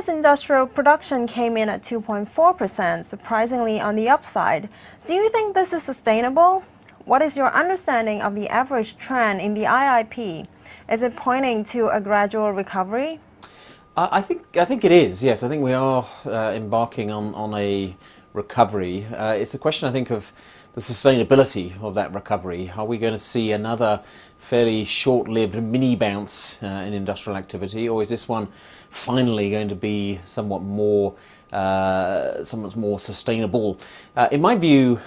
industrial production came in at 2.4%, surprisingly on the upside. Do you think this is sustainable? What is your understanding of the average trend in the IIP? Is it pointing to a gradual recovery? I think it is, yes. I think we are embarking on a recovery. It's a question, I think, of the sustainability of that recovery. Are we going to see another fairly short-lived mini bounce in industrial activity, or is this one finally going to be somewhat more sustainable? In my view,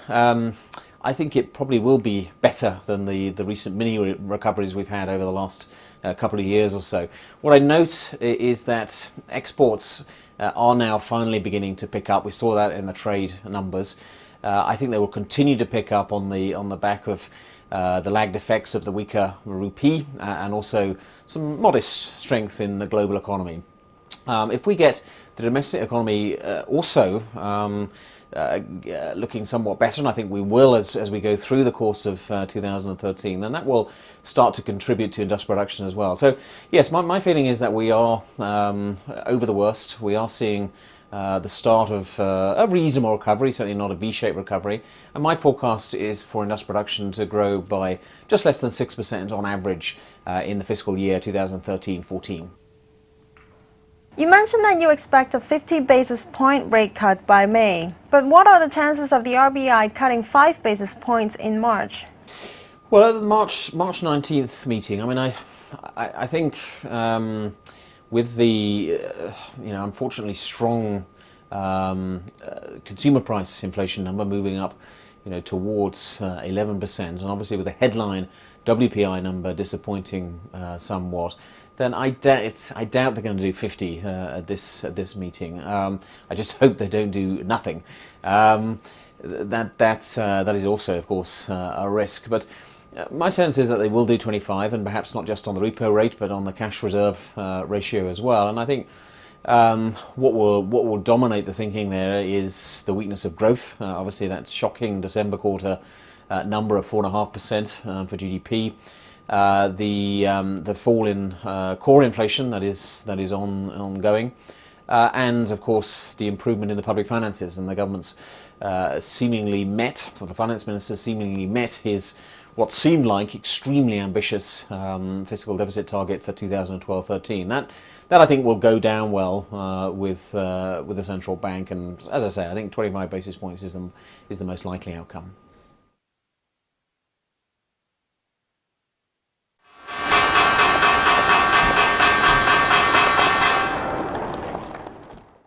I think it probably will be better than the recent mini recoveries we've had over the last couple of years or so. What I note is that exports are now finally beginning to pick up. We saw that in the trade numbers. I think they will continue to pick up on the back of the lagged effects of the weaker rupee and also some modest strength in the global economy. If we get the domestic economy also looking somewhat better, and I think we will as we go through the course of 2013, then that will start to contribute to industrial production as well. So yes, my feeling is that we are over the worst. We are seeing the start of a reasonable recovery, certainly not a V-shaped recovery, and my forecast is for industrial production to grow by just less than 6% on average in the fiscal year 2013-14. You mentioned that you expect a 50 basis point rate cut by May, but what are the chances of the RBI cutting 5 basis points in March? Well, at the March 19th meeting, I mean, I think with the unfortunately strong consumer price inflation number moving up towards 11%, and obviously with the headline WPI number disappointing somewhat, then I doubt they're going to do 50 at this meeting. I just hope they don't do nothing. That is also, of course, a risk. But my sense is that they will do 25, and perhaps not just on the repo rate, but on the cash reserve ratio as well. And I think what will dominate the thinking there is the weakness of growth. Obviously, that shocking December quarter number of 4.5% for GDP. The fall in core inflation that is ongoing, and of course the improvement in the public finances, and the government's the finance minister seemingly met his what seemed like extremely ambitious fiscal deficit target for 2012-13. That I think will go down well with the central bank, and as I say, I think 25 basis points is the most likely outcome.